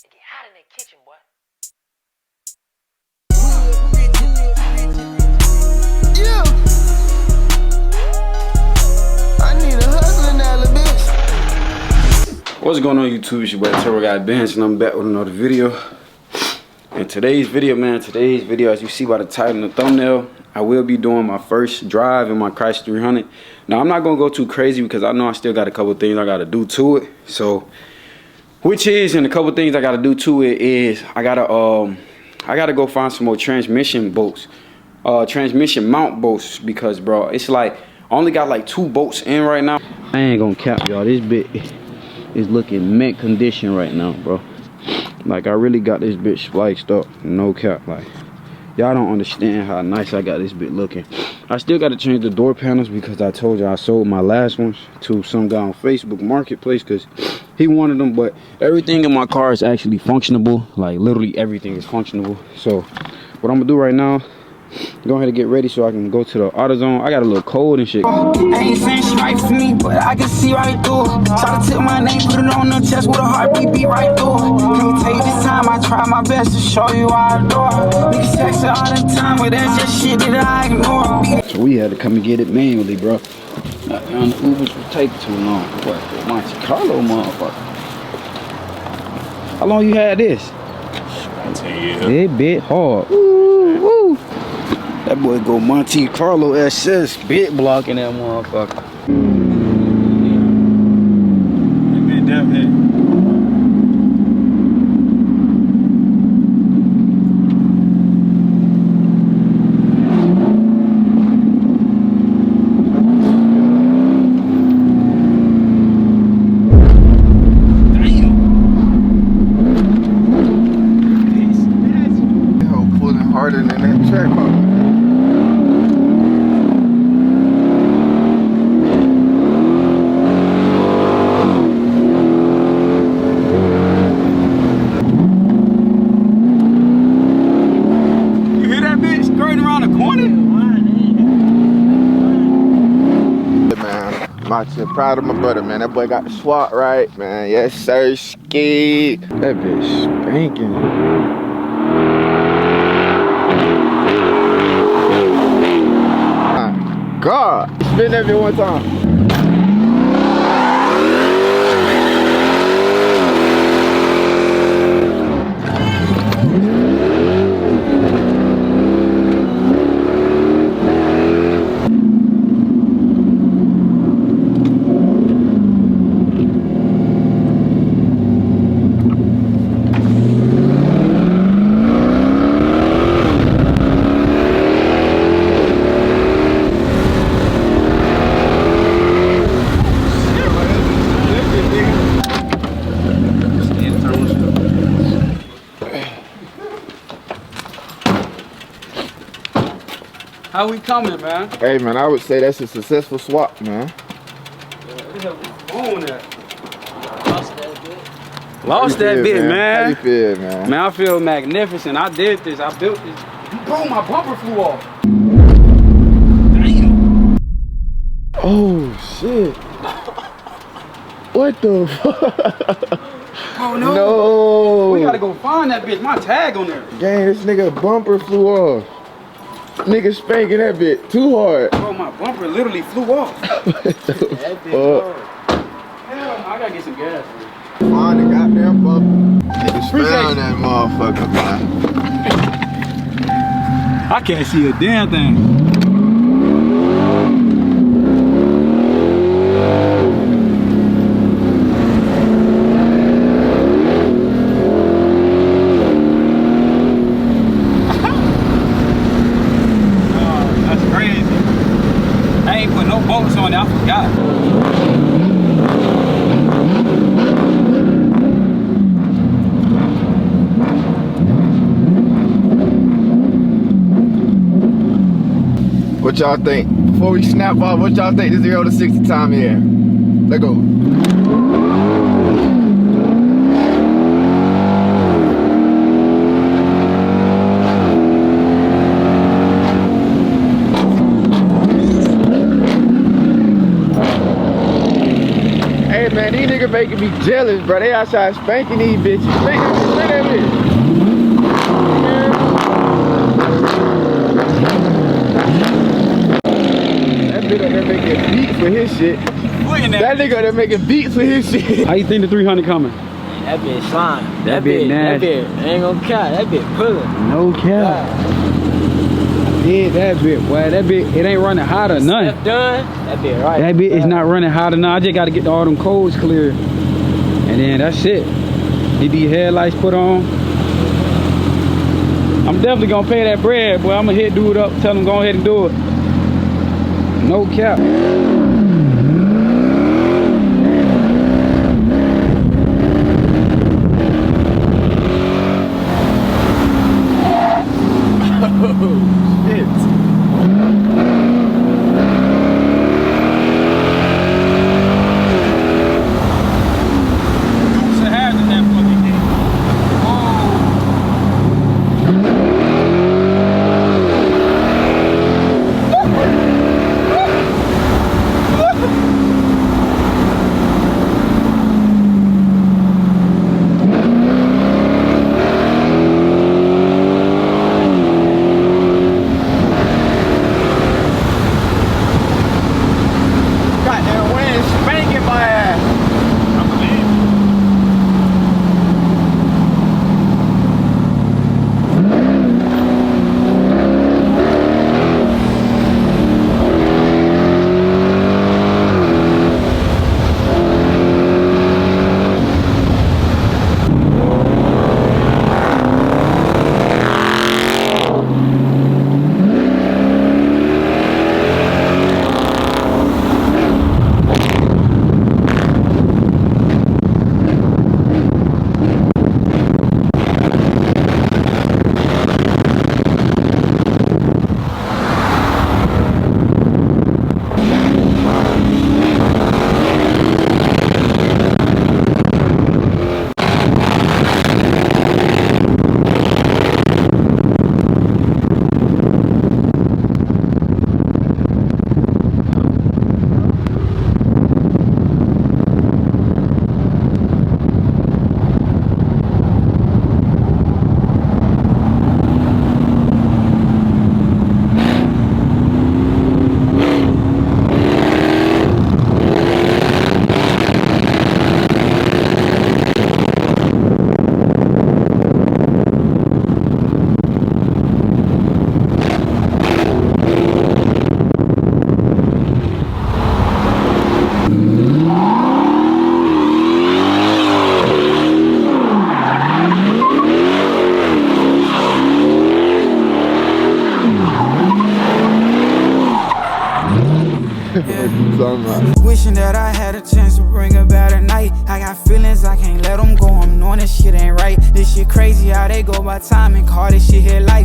It get hot in that kitchen, boy. Yeah. I need a hustler now, little bitch. What's going on YouTube? It's your boy TURBOGOTBANDZ and I'm back with another video. In today's video, as you see by the title and the thumbnail, I will be doing my first drive in my Chrysler 300. Now I'm not gonna go too crazy because I know I still got a couple things I gotta do to it. So, and a couple things I gotta do to it is I gotta go find some more transmission bolts, transmission mount bolts, because bro, it's like I only got like 2 bolts in right now. I ain't gonna cap y'all, this bit is looking mint condition right now, bro. Like I really got this bitch spliced up, no cap. Like y'all don't understand how nice I got this bit looking. I still got to change the door panels because I told you I sold my last ones to some guy on Facebook Marketplace because he wanted them. But everything in my car is actually functionable. Like literally everything is functionable. So what I'm gonna do right now, go ahead and get ready so I can go to the AutoZone. I got a little cold and shit. I ain't saying she right for me, but I can see right through it. Try to tip my name, put it on the chest with a heartbeat, beat right through it. Let me tell you this time, I try my best to show you how I do it. Niggas text it all the time, but that's just shit that I ignore. So we had to come and get it manually, bro. And the Ubers would take too long. What? Monte Carlo, motherfucker. How long you had this? 10 years. It bit hard. Woo, woo. That boy go Monte Carlo SS, bit blocking that motherfucker. That bit definitely. Harder than that track car. You hear that bitch skirting around the corner? Man, I'm proud of my brother, man. That boy got the SWAT right, man. Yes, sir, ski. That bitch spanking. God, spin that bit one time. How we coming, man? Hey, man, I would say that's a successful swap, man. Lost that bit, man. How you feel, man? Man, I feel magnificent. I did this. I built this. Bro, my bumper flew off. Damn. Oh, shit. What the fuck? Oh, no. No. We gotta go find that bitch. My tag on there. Gang, this nigga bumper flew off. Nigga spanking that bit too hard. Bro, my bumper literally flew off. What the fuck? Hell, I gotta get some gas. Find the goddamn bumper. Nigga found that motherfucker, man. I can't see a damn thing. Bolts on it, I forgot. What y'all think? Before we snap off, what y'all think the 0 to 60 time here? Let's go. Man, these niggas nigga making me jealous, bro. They outside spanking these bitches. Spank that bitch. That bitch up there making beats for his shit. That nigga up there making beats for his shit. How you think the 300 coming? That bitch slime. That bitch nasty. That bitch ain't gonna cap. That bitch pullin'. No cap. Yeah, that bitch, boy. That bitch, it ain't running hot or nothing. That's done. That bitch right. That bitch is not running hot or nothing. I just gotta get all them codes clear. And then that's it. Get these headlights put on. I'm definitely gonna pay that bread, boy. I'm gonna hit dude up, tell him go ahead and do it. No cap. Wishing that I had a chance to bring about a night. I got feelings, I can't let them go. I'm knowing this shit ain't right. This shit crazy how they go by time and call this shit here life.